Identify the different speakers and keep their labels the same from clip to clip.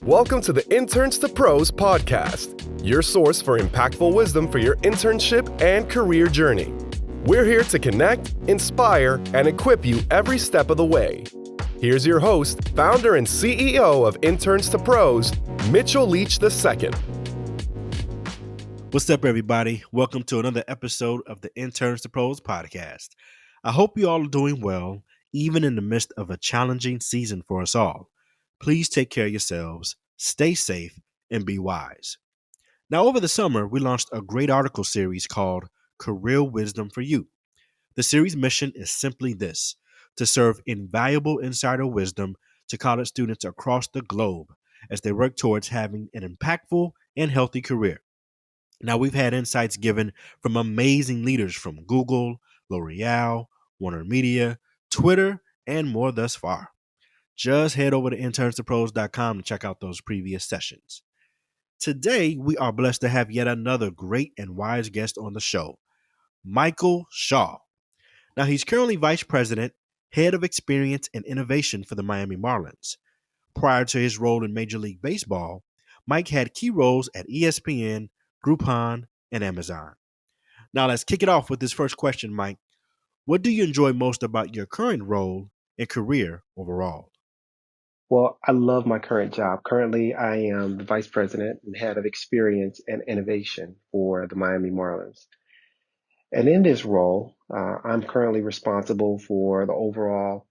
Speaker 1: Welcome to the Interns to Pros podcast, your source for impactful wisdom for your internship and career journey. We're here to connect, inspire, and equip you every step of the way. Here's your host, founder and CEO of Interns to Pros, Mitchell Leach II.
Speaker 2: What's up, everybody? Welcome to another episode of the Interns to Pros podcast. I hope you all are doing well, even in the midst of a challenging season for us all. Please take care of yourselves, stay safe, and be wise. Now, over the summer, we launched a great article series called Career Wisdom for You. The series mission is simply this: to serve invaluable insider wisdom to college students across the globe as they work towards having an impactful and healthy career. Now, we've had insights given from amazing leaders from Google, L'Oreal, Warner Media, Twitter, and more thus far. Just head over to internstopros.com to check out those previous sessions. Today, we are blessed to have yet another great and wise guest on the show, Michael Shaw. Now, he's currently Vice President, Head of Experience and Innovation for the Miami Marlins. Prior to his role in Major League Baseball, Mike had key roles at ESPN, Groupon, and Amazon. Now, let's kick it off with this first question, Mike. What do you enjoy most about your current role and career overall?
Speaker 3: Well, I love my current job. Currently, I am the Vice President and Head of Experience and Innovation for the Miami Marlins. And in this role, I'm currently responsible for the overall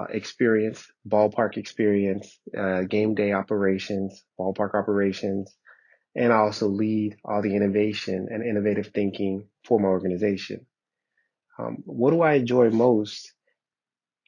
Speaker 3: experience, ballpark experience, game day operations, ballpark operations, and I also lead all the innovation and innovative thinking for my organization. What do I enjoy most?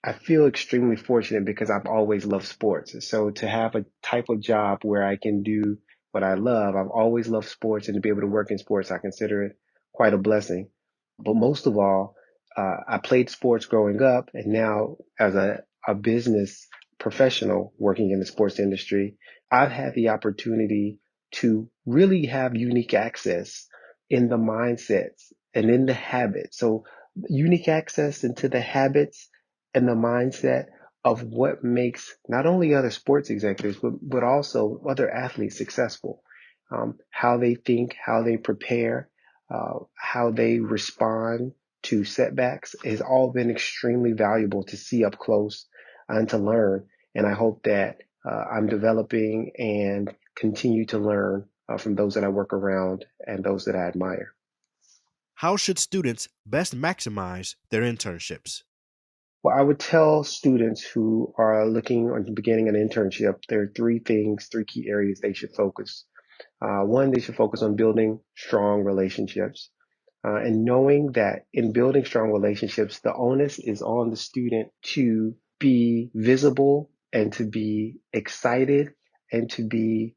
Speaker 3: I feel extremely fortunate because I've always loved sports. So to have a type of job where I can do what I love, I've always loved sports, and to be able to work in sports, I consider it quite a blessing. But most of all, I played sports growing up, and now as a business professional working in the sports industry, I've had the opportunity to really have unique access in the mindsets and in the habits. So unique access into the habits and the mindset of what makes not only other sports executives, but also other athletes successful. How they think, how they prepare, how they respond to setbacks has all been extremely valuable to see up close and to learn. And I hope that I'm developing and continue to learn from those that I work around and those that I admire.
Speaker 2: How should students best maximize their internships?
Speaker 3: Well, I would tell students who are looking on beginning an internship, there are three key areas they should focus. One, they should focus on building strong relationships. And knowing that in building strong relationships, the onus is on the student to be visible and to be excited and to be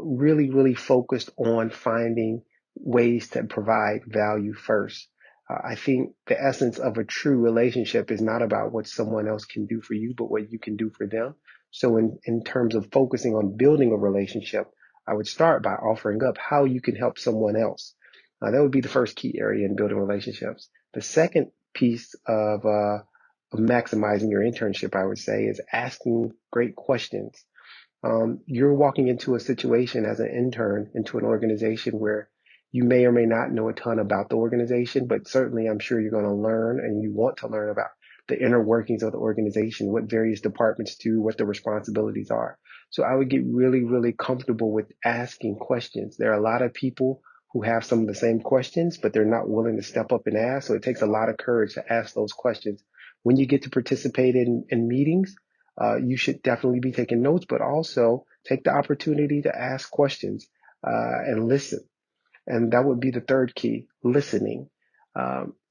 Speaker 3: really, really focused on finding ways to provide value first. I think the essence of a true relationship is not about what someone else can do for you, but what you can do for them. So in terms of focusing on building a relationship, I would start by offering up how you can help someone else. That would be the first key area in building relationships. The second piece of maximizing your internship, I would say, is asking great questions. You're walking into a situation as an intern into an organization where you may or may not know a ton about the organization, but certainly I'm sure you're going to learn and you want to learn about the inner workings of the organization, what various departments do, what the responsibilities are. So I would get really, really comfortable with asking questions. There are a lot of people who have some of the same questions, but they're not willing to step up and ask. So it takes a lot of courage to ask those questions. When you get to participate in meetings, you should definitely be taking notes, but also take the opportunity to ask questions and listen. And that would be the third key, listening.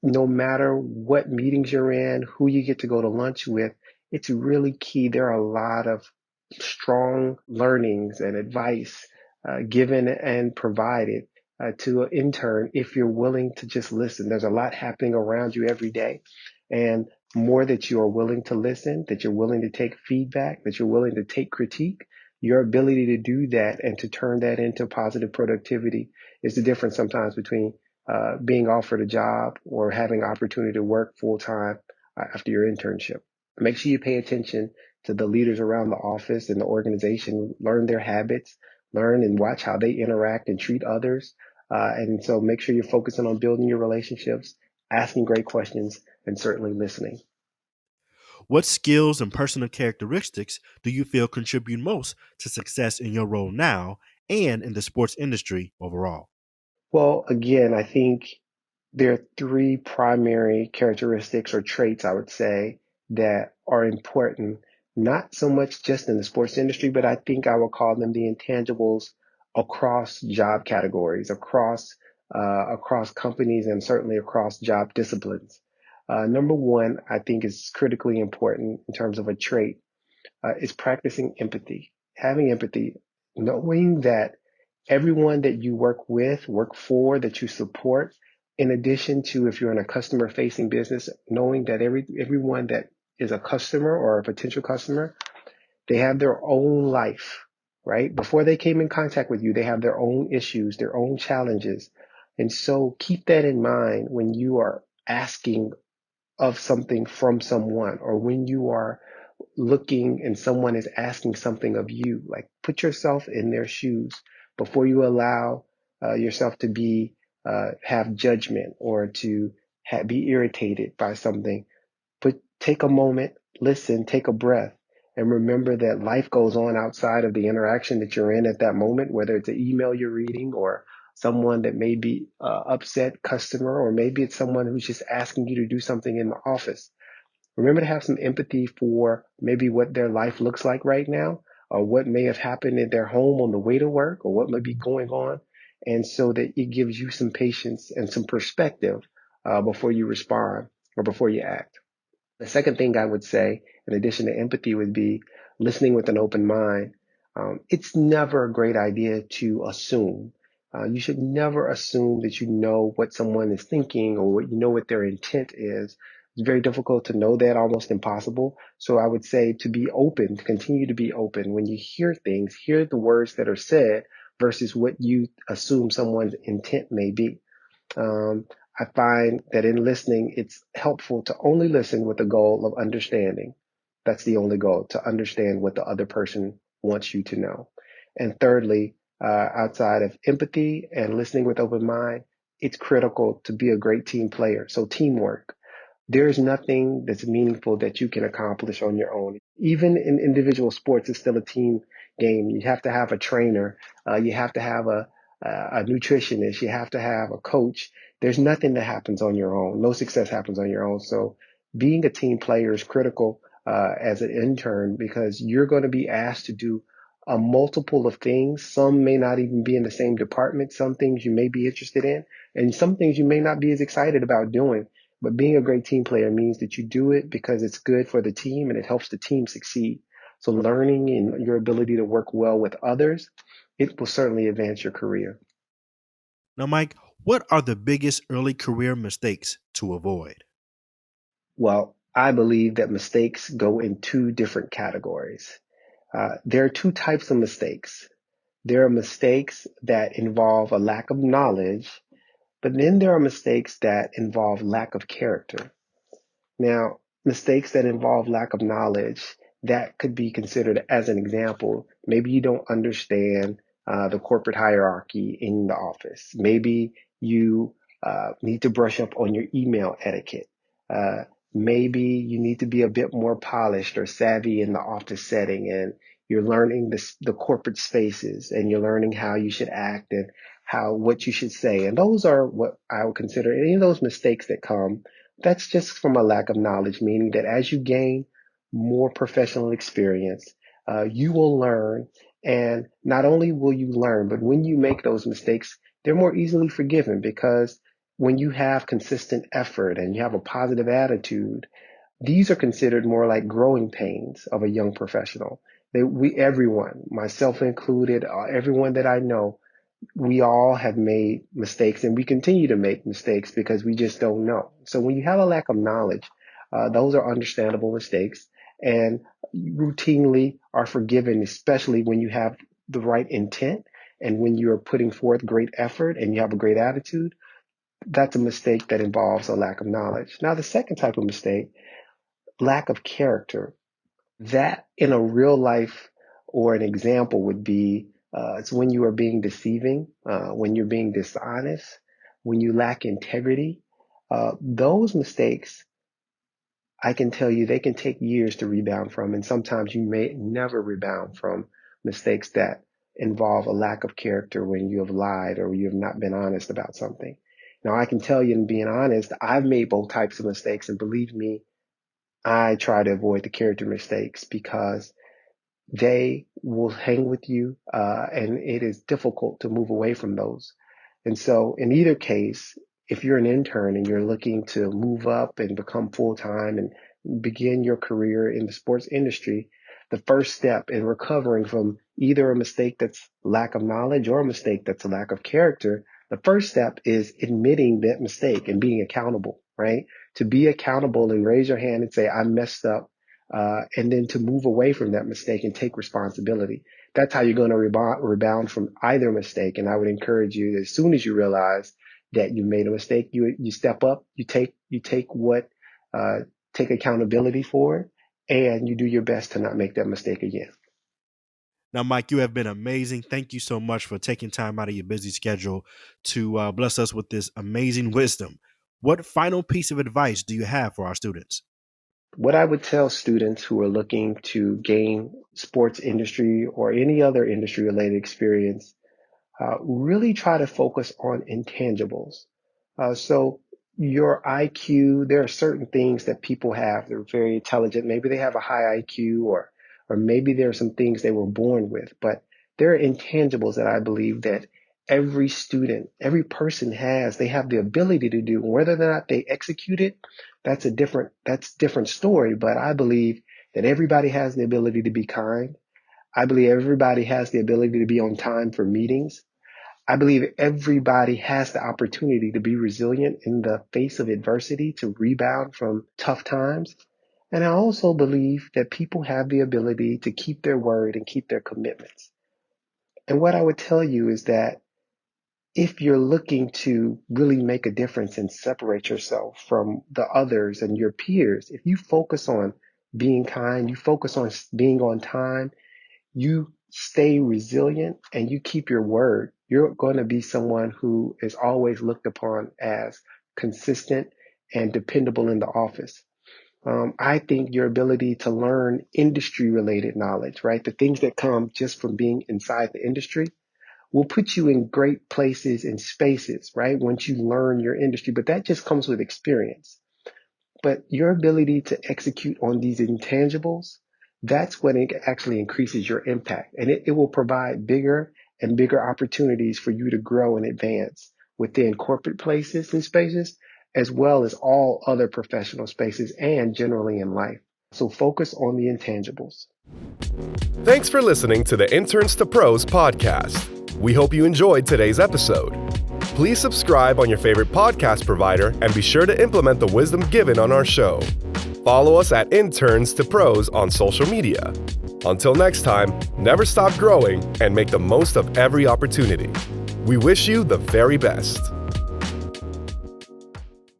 Speaker 3: No matter what meetings you're in, who you get to go to lunch with, it's really key. There are a lot of strong learnings and advice given and provided to an intern if you're willing to just listen. There's a lot happening around you every day. And more that you are willing to listen, that you're willing to take feedback, that you're willing to take critique, your ability to do that and to turn that into positive productivity is the difference sometimes between being offered a job or having opportunity to work full time after your internship. Make sure you pay attention to the leaders around the office and the organization, learn their habits, learn and watch how they interact and treat others. And so make sure you're focusing on building your relationships, asking great questions, and certainly listening.
Speaker 2: What skills and personal characteristics do you feel contribute most to success in your role now and in the sports industry overall?
Speaker 3: Well, again, I think there are three primary characteristics or traits, I would say, that are important, not so much just in the sports industry, but I think I would call them the intangibles across job categories, across companies, and certainly across job disciplines. Number one, I think is critically important in terms of a trait, is practicing empathy, having empathy, knowing that everyone that you work with, work for, that you support, in addition to if you're in a customer facing business, knowing that everyone that is a customer or a potential customer, they have their own life, right? Before they came in contact with you, they have their own issues, their own challenges. And so keep that in mind when you are asking of something from someone, or when you are looking and someone is asking something of you. Like, put yourself in their shoes before you allow yourself to be have judgment or to be irritated by something. But take a moment, listen, take a breath, and remember that life goes on outside of the interaction that you're in at that moment, whether it's an email you're reading or someone that may be upset customer, or maybe it's someone who's just asking you to do something in the office. Remember to have some empathy for maybe what their life looks like right now, or what may have happened in their home on the way to work, or what may be going on. And so that it gives you some patience and some perspective before you respond or before you act. The second thing I would say, in addition to empathy, would be listening with an open mind. It's never a great idea to assume. You should never assume that you know what someone is thinking or what you know what their intent is. It's very difficult to know that, almost impossible. So I would say to be open, to continue to be open when you hear things, hear the words that are said versus what you assume someone's intent may be. Um, I find that in listening, it's helpful to only listen with the goal of understanding. That's the only goal, to understand what the other person wants you to know. And thirdly, outside of empathy and listening with open mind, it's critical to be a great team player. So teamwork. There's nothing that's meaningful that you can accomplish on your own. Even in individual sports, it's still a team game. You have to have a trainer. You have to have a nutritionist. You have to have a coach. There's nothing that happens on your own. No success happens on your own. So being a team player is critical as an intern, because you're going to be asked to do a multiple of things. Some may not even be in the same department. Some things you may be interested in, and some things you may not be as excited about doing. But being a great team player means that you do it because it's good for the team and it helps the team succeed. So learning and your ability to work well with others, it will certainly advance your career.
Speaker 2: Now, Mike, what are the biggest early career mistakes to avoid?
Speaker 3: Well, I believe that mistakes go in two different categories. There are two types of mistakes. There are mistakes that involve a lack of knowledge, but then there are mistakes that involve lack of character. Now, mistakes that involve lack of knowledge, that could be considered as an example. Maybe you don't understand the corporate hierarchy in the office. Maybe you need to brush up on your email etiquette. Uh, Maybe you need to be a bit more polished or savvy in the office setting, and you're learning the corporate spaces, and you're learning how you should act and what you should say. And those are what I would consider any of those mistakes that come. That's just from a lack of knowledge, meaning that as you gain more professional experience, you will learn. And not only will you learn, but when you make those mistakes, they're more easily forgiven, because when you have consistent effort and you have a positive attitude, these are considered more like growing pains of a young professional. Everyone, myself included, everyone that I know, we all have made mistakes, and we continue to make mistakes because we just don't know. So when you have a lack of knowledge, those are understandable mistakes and routinely are forgiven, especially when you have the right intent and when you're putting forth great effort and you have a great attitude. That's a mistake that involves a lack of knowledge. Now, the second type of mistake, lack of character. That in a real life or an example would be it's when you are being deceiving, when you're being dishonest, when you lack integrity. Those mistakes, I can tell you, they can take years to rebound from. And sometimes you may never rebound from mistakes that involve a lack of character when you have lied or you have not been honest about something. Now, I can tell you, in being honest, I've made both types of mistakes. And believe me, I try to avoid the character mistakes because they will hang with you, and it is difficult to move away from those. And so, in either case, if you're an intern and you're looking to move up and become full time and begin your career in the sports industry, the first step in recovering from either a mistake that's lack of knowledge or a mistake that's a lack of character, the first step is admitting that mistake and being accountable, right? To be accountable and raise your hand and say, I messed up, and then to move away from that mistake and take responsibility. That's how you're going to rebound from either mistake. And I would encourage you, as soon as you realize that you made a mistake, you step up, you take accountability for it, and you do your best to not make that mistake again.
Speaker 2: Now, Mike, you have been amazing. Thank you so much for taking time out of your busy schedule to bless us with this amazing wisdom. What final piece of advice do you have for our students?
Speaker 3: What I would tell students who are looking to gain sports industry or any other industry related experience, really try to focus on intangibles. So your IQ, there are certain things that people have. They're very intelligent. Maybe they have a high IQ, or maybe there are some things they were born with, but there are intangibles that I believe that every student, every person has. They have the ability to do. Whether or not they execute it, that's a different story. But I believe that everybody has the ability to be kind. I believe everybody has the ability to be on time for meetings. I believe everybody has the opportunity to be resilient in the face of adversity, to rebound from tough times. And I also believe that people have the ability to keep their word and keep their commitments. And what I would tell you is that if you're looking to really make a difference and separate yourself from the others and your peers, if you focus on being kind, you focus on being on time, you stay resilient and you keep your word, you're going to be someone who is always looked upon as consistent and dependable in the office. I think your ability to learn industry related knowledge, right? The things that come just from being inside the industry will put you in great places and spaces, right? Once you learn your industry, but that just comes with experience. But your ability to execute on these intangibles, that's when it actually increases your impact. And it will provide bigger and bigger opportunities for you to grow and advance within corporate places and spaces, as well as all other professional spaces and generally in life. So focus on the intangibles.
Speaker 1: Thanks for listening to the Interns to Pros podcast. We hope you enjoyed today's episode. Please subscribe on your favorite podcast provider and be sure to implement the wisdom given on our show. Follow us at Interns to Pros on social media. Until next time, never stop growing and make the most of every opportunity. We wish you the very best.